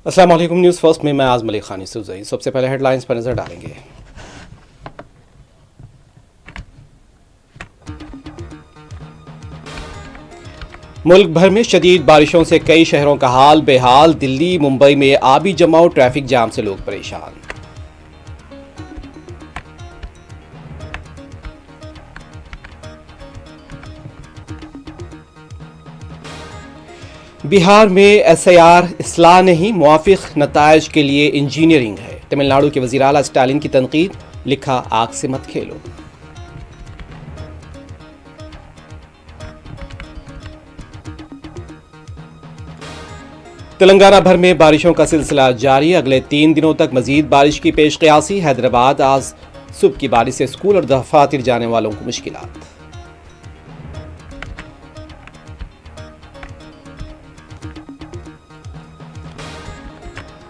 السلام علیکم. News first میں آز ملک خانی سوزئی. سب سے پہلے ہیڈ لائنز پر نظر ڈالیں گے. ملک بھر میں شدید بارشوں سے کئی شہروں کا حال بے حال. دلی ممبئی میں آبی جماؤ, ٹریفک جام سے لوگ پریشان. بہار میں ایس آئی آر اصلاح نہیں, موافق نتائج کے لیے انجینئرنگ ہے. تمل ناڈو کے وزیر اعلیٰ اسٹالن کی تنقید, لکھا آگ سے مت کھیلو. تلنگانہ بھر میں بارشوں کا سلسلہ جاری, اگلے 3 دنوں تک مزید بارش کی پیش قیاسی. حیدرآباد آج صبح کی بارش سے اسکول اور دفاتر جانے والوں کو مشکلات.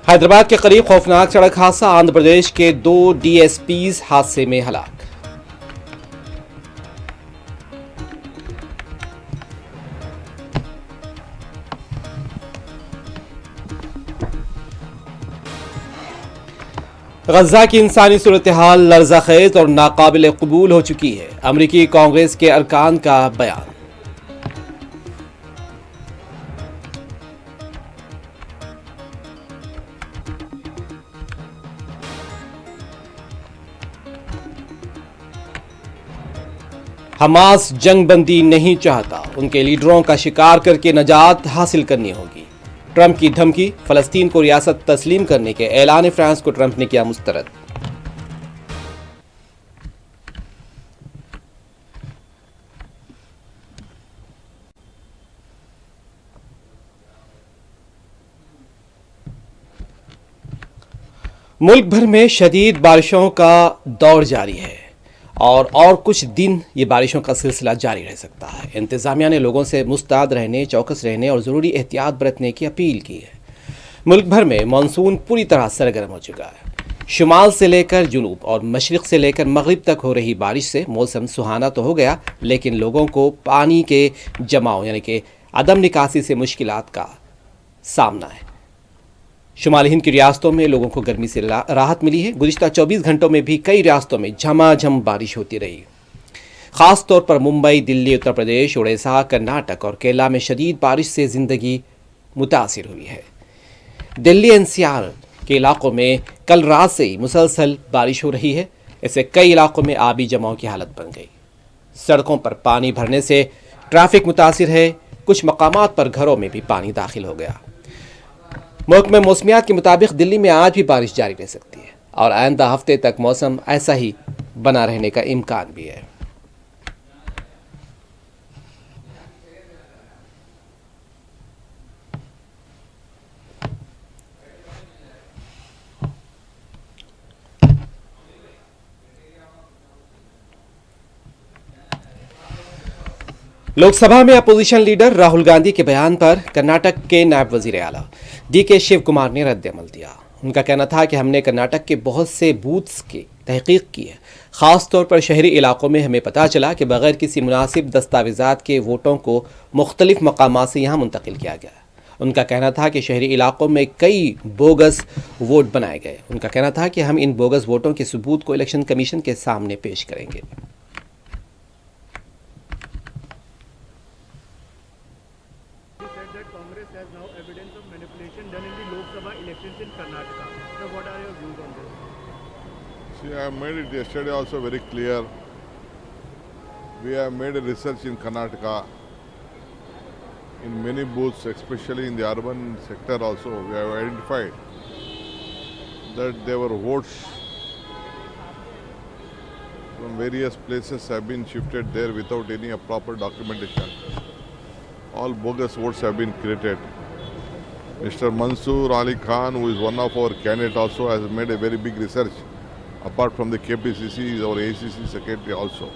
حیدرآباد کے قریب خوفناک سڑک حادثہ, آندھرا پردیش کے 2 ڈی ایس پیز حادثے میں ہلاک. غزہ کی انسانی صورتحال لرزہ خیز اور ناقابل قبول ہو چکی ہے. امریکی کانگریس کے ارکان کا بیان. حماس جنگ بندی نہیں چاہتا, ان کے لیڈروں کا شکار کر کے نجات حاصل کرنی ہوگی. ٹرمپ کی دھمکی, فلسطین کو ریاست تسلیم کرنے کے اعلان فرانس کو ٹرمپ نے کیا مسترد. ملک بھر میں شدید بارشوں کا دور جاری ہے اور کچھ دن یہ بارشوں کا سلسلہ جاری رہ سکتا ہے. انتظامیہ نے لوگوں سے مستعد رہنے, چوکس رہنے اور ضروری احتیاط برتنے کی اپیل کی ہے. ملک بھر میں مانسون پوری طرح سرگرم ہو چکا ہے. شمال سے لے کر جنوب اور مشرق سے لے کر مغرب تک ہو رہی بارش سے موسم سہانا تو ہو گیا, لیکن لوگوں کو پانی کے جماؤ یعنی کہ عدم نکاسی سے مشکلات کا سامنا ہے. شمالی ہند کی ریاستوں میں لوگوں کو گرمی سے راحت ملی ہے. گزشتہ 24 گھنٹوں میں بھی کئی ریاستوں میں جھما جھم بارش ہوتی رہی. خاص طور پر ممبئی, دلی, اتر پردیش, اڑیسہ, کرناٹک اور کیرلا میں شدید بارش سے زندگی متاثر ہوئی ہے. دلی این سی آر کے علاقوں میں کل رات سے ہی مسلسل بارش ہو رہی ہے. اس سے کئی علاقوں میں آبی جماؤ کی حالت بن گئی. سڑکوں پر پانی بھرنے سے ٹریفک متاثر ہے. کچھ مقامات پر گھروں میں بھی پانی داخل ہو گیا. محکمہ موسمیات کے مطابق دلی میں آج بھی بارش جاری رہ سکتی ہے اور آئندہ ہفتے تک موسم ایسا ہی بنا رہنے کا امکان بھی ہے. لوک سبھا میں اپوزیشن لیڈر راہل گاندھی کے بیان پر کرناٹک کے نائب وزیر اعلیٰ ڈی کے شیو کمار نے رد عمل دیا. ان کا کہنا تھا کہ ہم نے کرناٹک کے بہت سے بوتھس کی تحقیق کی ہے. خاص طور پر شہری علاقوں میں ہمیں پتہ چلا کہ بغیر کسی مناسب دستاویزات کے ووٹوں کو مختلف مقامات سے یہاں منتقل کیا گیا. ان کا کہنا تھا کہ شہری علاقوں میں کئی بوگس ووٹ بنائے گئے. ان کا کہنا تھا کہ ہم ان بوگس ووٹوں کے ثبوت کو الیکشن کمیشن کے سامنے پیش کریں گے. Congress has now evidence of manipulation done in the Lok Sabha elections in Karnataka. So what are your views on this? See, I have made it yesterday also very clear. We have made a research in Karnataka, in many booths, especially in the urban sector also. We have identified that there were votes from various places have been shifted there without any proper documentation. All bogus votes have been created. Mr. Mansoor Ali Khan, who is one of our candidates also, has made a very big research. Apart from the KPCC, he is our ACC secretary also.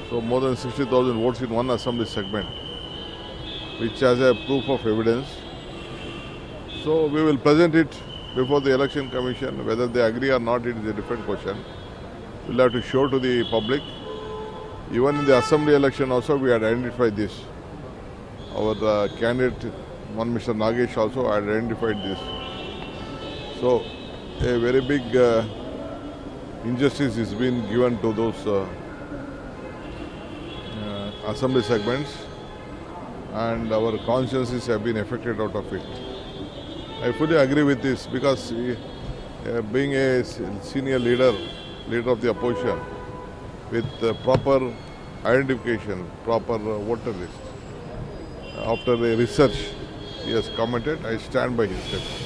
So more than 60,000 votes in one assembly segment, which has a proof of evidence. So we will present it before the election commission. Whether they agree or not, it is a different question. We will have to show to the public. Even in the assembly election also, we had identified this. Our candidate one Mr. Nagesh also identified this. So a very big injustice is being given to those assembly segments, and our consciences have been affected out of it. I fully agree with this because being a senior leader of the opposition with proper identification, proper voter list, after a research he has commented, I stand by his statement.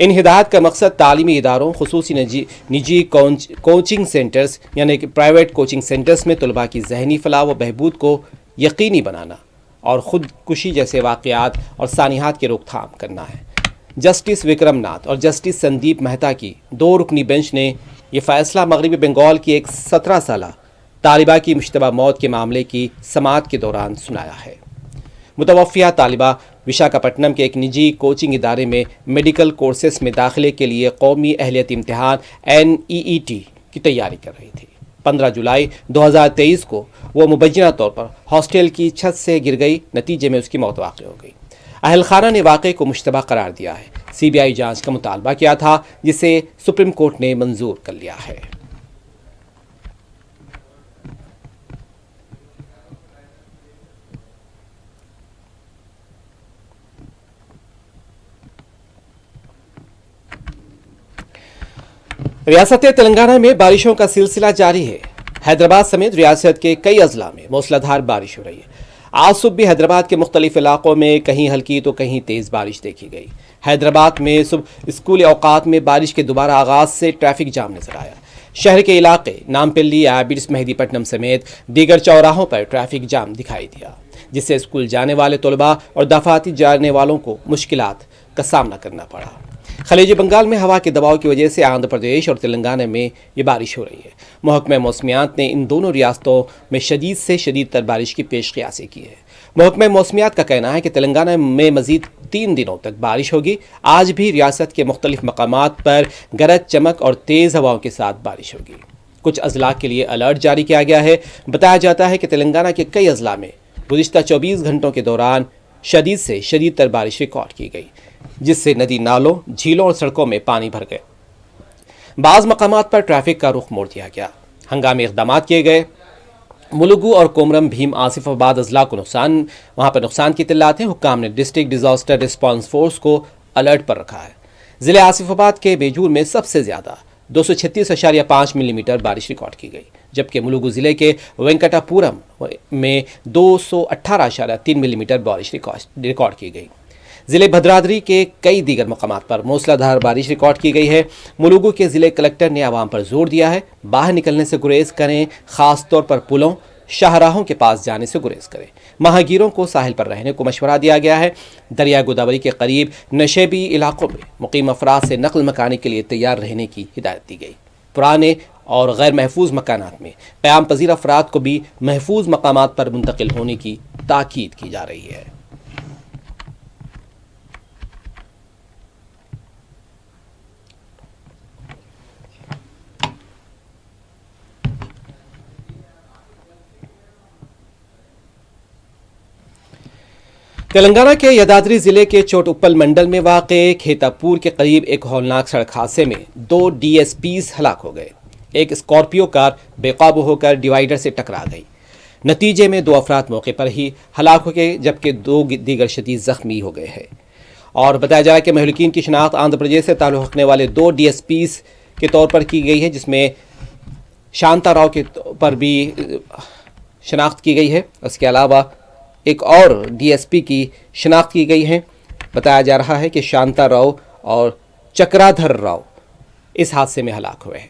ان ہدایات کا مقصد تعلیمی اداروں خصوصی نجی coaching centres یعنی کہ private coaching centres میں طلباء کی ذہنی فلاح و بہبود کو یقینی بنانا اور خودکشی جیسے واقعات اور سانحات کی روک تھام کرنا ہے۔ جسٹس وکرم ناتھ اور جسٹس سندیپ مہتا کی 2 رکنی بینچ نے یہ فیصلہ مغربی بنگال کی ایک 17 سالہ طالبہ کی مشتبہ موت کے معاملے کی سماعت کے دوران سنایا ہے۔ متوفیہ طالبہ وشاکھاپٹنم کے ایک نجی کوچنگ ادارے میں میڈیکل کورسز میں داخلے کے لیے قومی اہلیت امتحان NEET کی تیاری کر رہی تھی۔ 15 جولائی 2023 کو وہ مبینہ طور پر ہاسٹل کی چھت سے گر گئی، نتیجے میں اس کی موت واقع ہو گئی۔ اہل خانہ نے واقعے کو مشتبہ قرار دیا ہے، CBI جانچ کا مطالبہ کیا تھا جسے سپریم کورٹ نے منظور کر لیا ہے۔ ریاست تلنگانہ میں بارشوں کا سلسلہ جاری ہے۔ حیدرآباد سمیت ریاست کے کئی اضلاع میں موسلا دھار بارش ہو رہی ہے۔ آج صبح بھی حیدرآباد کے مختلف علاقوں میں کہیں ہلکی تو کہیں تیز بارش دیکھی گئی۔ حیدرآباد میں صبح اسکولی اوقات میں بارش کے دوبارہ آغاز سے ٹریفک جام نظر آیا۔ شہر کے علاقے نامپلی، ایبٹس، مہدی پٹنم سمیت دیگر چوراہوں پر ٹریفک جام دکھائی دیا، جس سے اسکول جانے والے طلباء اور دفاتر جانے والوں کو مشکلات کا سامنا کرنا پڑا۔ خلیج بنگال میں ہوا کے دباؤ کی وجہ سے آندھرا پردیش اور تلنگانہ میں یہ بارش ہو رہی ہے۔ محکمہ موسمیات نے ان دونوں ریاستوں میں شدید سے شدید تر بارش کی پیش قیاسی کی ہے۔ محکمہ موسمیات کا کہنا ہے کہ تلنگانہ میں مزید 3 دنوں تک بارش ہوگی۔ آج بھی ریاست کے مختلف مقامات پر گرج چمک اور تیز ہواؤں کے ساتھ بارش ہوگی۔ کچھ اضلاع کے لیے الرٹ جاری کیا گیا ہے۔ بتایا جاتا ہے کہ تلنگانہ کے کئی اضلاع میں گزشتہ 24 گھنٹوں کے دوران شدید سے شدید تر بارش ریکارڈ کی گئی، جس سے ندی نالوں، جھیلوں اور سڑکوں میں پانی بھر گئے۔ بعض مقامات پر ٹریفک کا رخ موڑ دیا گیا، ہنگامی اقدامات کیے گئے۔ ملگو اور کومرم بھیم آصف آباد اضلاع کو وہاں پر نقصان کی اطلاعات ہیں۔ حکام نے ڈسٹرکٹ ڈیزاسٹر رسپانس فورس کو الرٹ پر رکھا ہے۔ ضلع آصف آباد کے بیجور میں سب سے زیادہ 236.5 ملی میٹر بارش ریکارڈ کی گئی، جبکہ ملگو ضلع کے وینکٹا پورم میں 218.3 ملی میٹر بارش ریکارڈ کی گئی۔ ضلع بھدرادری کے کئی دیگر مقامات پر موسلا دھار بارش ریکارڈ کی گئی ہے۔ ملوگو کے ضلع کلکٹر نے عوام پر زور دیا ہے، باہر نکلنے سے گریز کریں، خاص طور پر پلوں، شاہراہوں کے پاس جانے سے گریز کریں۔ ماہی گیروں کو ساحل پر رہنے کو مشورہ دیا گیا ہے۔ دریا گوداوری کے قریب نشیبی علاقوں میں مقیم افراد سے نقل مکانی کے لیے تیار رہنے کی ہدایت دی گئی۔ پرانے اور غیر محفوظ مکانات میں قیام پذیر افراد کو بھی محفوظ مقامات پر منتقل ہونے کی تاکید کی جا رہی ہے۔ تلنگانہ کے یدادری ضلع کے چوٹ اپل منڈل میں واقع کھیتاپور کے قریب ایک ہولناک سڑک حادثے میں 2 DSPs ہلاک ہو گئے۔ ایک اسکارپیو کار بے قابو ہو کر ڈیوائیڈر سے ٹکرا گئی، نتیجے میں 2 افراد موقع پر ہی ہلاک ہو گئے، جبکہ 2 دیگر شدید زخمی ہو گئے ہیں۔ اور بتایا جا رہا ہے کہ مہلوکین کی شناخت آندھرا پردیش سے تعلق رکھنے والے 2 DSPs کے طور پر کی گئی ہے، جس میں شانتا راؤ کے پر بھی شناخت کی گئی ہے۔ اس کے علاوہ ایک اور DSP کی شناخت کی گئی ہے۔ بتایا جا رہا ہے کہ شانتا راؤ اور چکرادھر راؤ اس حادثے میں ہلاک ہوئے ہیں۔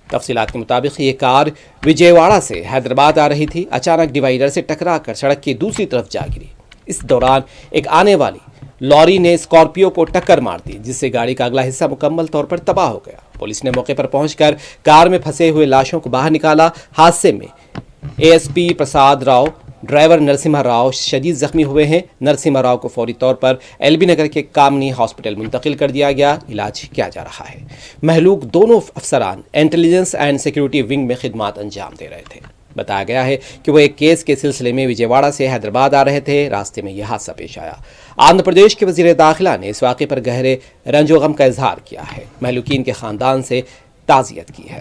تفصیلات کے مطابق یہ کار وجے واڑہ سے حیدرآباد آ رہی تھی، اچانک ڈیوائیڈر سے ٹکرا کر سڑک کی دوسری طرف جا گری۔ اس دوران ایک آنے والی لاری نے اسکارپیو کو ٹکر مار دی، جس سے گاڑی کا اگلا حصہ مکمل طور پر تباہ ہو گیا۔ پولیس نے موقع پر پہنچ کر کار میں پھنسے ہوئے لاشوں کو باہر نکالا۔ حادثے میں ASP پرساد راؤ، ڈرائیور نرسمہا راؤ شدید زخمی ہوئے ہیں۔ نرسمہا راؤ کو فوری طور پر LB نگر کے کامنی ہاسپٹل منتقل کر دیا گیا، علاج کیا جا رہا ہے۔ مہلوک دونوں افسران انٹیلیجنس اینڈ سیکیورٹی ونگ میں خدمات انجام دے رہے تھے۔ بتایا گیا ہے کہ وہ ایک کیس کے سلسلے میں وجے واڑہ سے حیدرآباد آ رہے تھے، راستے میں یہ حادثہ پیش آیا۔ آندھرا پردیش کے وزیر داخلہ نے اس واقعے پر گہرے رنج و غم کا اظہار کیا ہے، مہلوکین کے خاندان سے تعزیت کی ہے۔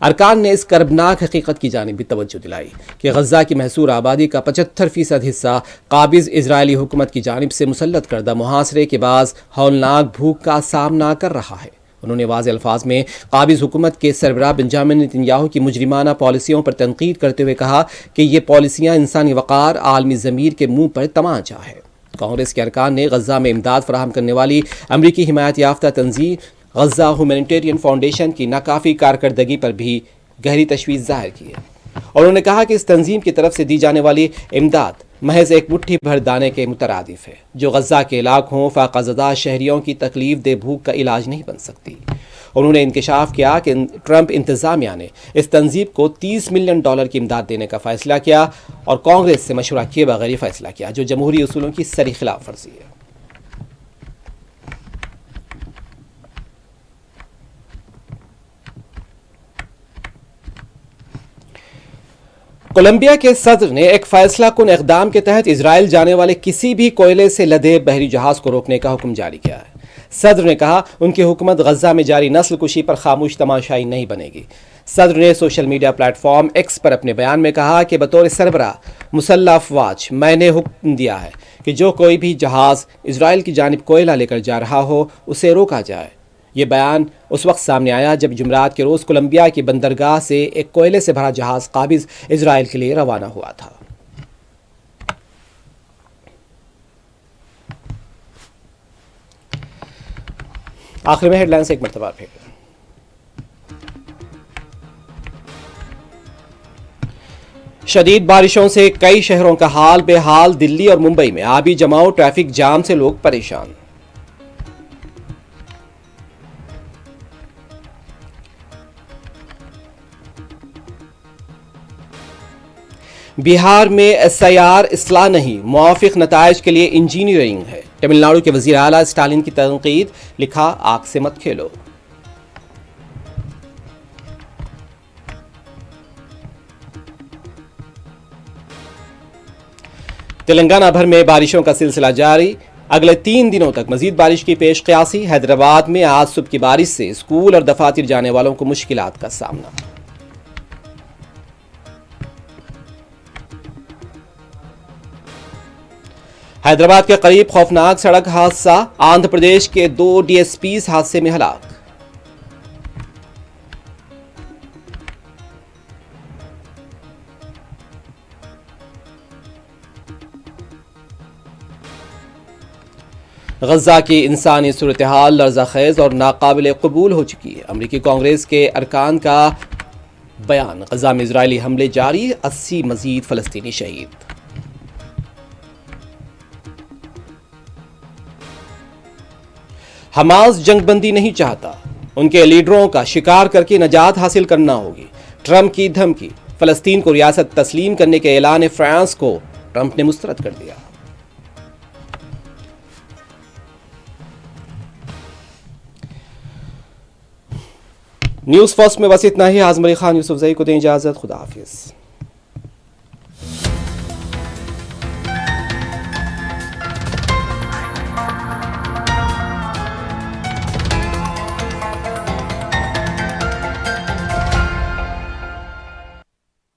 ارکان نے اس کربناک حقیقت کی جانب بھی توجہ دلائی کہ غزہ کی محصور آبادی کا 75% حصہ قابض اسرائیلی حکومت کی جانب سے مسلط کردہ محاصرے کے باعث ہولناک بھوک کا سامنا کر رہا ہے۔ انہوں نے واضح الفاظ میں قابض حکومت کے سربراہ بنجامن نتنیاہو کی مجرمانہ پالیسیوں پر تنقید کرتے ہوئے کہا کہ یہ پالیسیاں انسانی وقار، عالمی ضمیر کے منہ پر تمانچہ ہے۔ کانگریس کے ارکان نے غزہ میں امداد فراہم کرنے والی امریکی حمایت یافتہ تنظیم غزہ ہیومینیٹیرین فاؤنڈیشن کی ناکافی کارکردگی پر بھی گہری تشویش ظاہر کی ہے، اور انہوں نے کہا کہ اس تنظیم کی طرف سے دی جانے والی امداد محض ایک مٹھی بھر دانے کے مترادف ہے، جو غزہ کے لاکھوں فاقہ زدہ شہریوں کی تکلیف دہ بھوک کا علاج نہیں بن سکتی۔ انہوں نے انکشاف کیا کہ ٹرمپ انتظامیہ نے اس تنظیم کو $30 ملین کی امداد دینے کا فیصلہ کیا اور کانگریس سے مشورہ کیے بغیر یہ فیصلہ کیا، جو جمہوری اصولوں کی سری خلاف ورزی ہے۔ کولمبیا کے صدر نے ایک فیصلہ کن اقدام کے تحت اسرائیل جانے والے کسی بھی کوئلے سے لدے بحری جہاز کو روکنے کا حکم جاری کیا ہے۔ صدر نے کہا ان کی حکومت غزہ میں جاری نسل کشی پر خاموش تماشائی نہیں بنے گی۔ صدر نے social media platform X پر اپنے بیان میں کہا کہ بطور سربراہ مسلح افواج میں نے حکم دیا ہے کہ جو کوئی بھی جہاز اسرائیل کی جانب کوئلہ لے کر جا رہا ہو اسے روکا جائے۔ یہ بیان اس وقت سامنے آیا جب جمعرات کے روز کولمبیا کی بندرگاہ سے ایک کوئلے سے بھرا جہاز قابض اسرائیل کے لیے روانہ ہوا تھا۔ آخر میں ہیڈ لائنز ایک مرتبہ پھر۔ شدید بارشوں سے کئی شہروں کا حال بے حال، دلی اور ممبئی میں آبی جماؤ، ٹریفک جام سے لوگ پریشان۔ بہار میں SIR اصلاح نہیں، موافق نتائج کے لیے انجینئرنگ ہے۔ تمل ناڈو کے وزیر اعلیٰ اسٹالن کی تنقید، لکھا آگ سے مت کھیلو۔ تلنگانہ بھر میں بارشوں کا سلسلہ جاری، اگلے 3 دنوں تک مزید بارش کی پیش قیاسی۔ حیدرآباد میں آج صبح کی بارش سے اسکول اور دفاتر جانے والوں کو مشکلات کا سامنا۔ حیدرآباد کے قریب خوفناک سڑک حادثہ، آندھرا پردیش کے 2 DSPs حادثے میں ہلاک۔ غزہ کی انسانی صورتحال لرزہ خیز اور ناقابل قبول ہو چکی ہے۔ امریکی کانگریس کے ارکان کا بیان، غزہ میں اسرائیلی حملے جاری، 80 مزید فلسطینی شہید۔ حماس جنگ بندی نہیں چاہتا، ان کے لیڈروں کا شکار کر کے نجات حاصل کرنا ہوگی۔ ٹرمپ کی دھمکی، فلسطین کو ریاست تسلیم کرنے کے اعلان فرانس کو ٹرمپ نے مسترد کر دیا۔ نیوز فرسٹ میں بس اتنا ہی۔ اعظم علی خان یوسف زئی کو دیں اجازت، خدا حافظ۔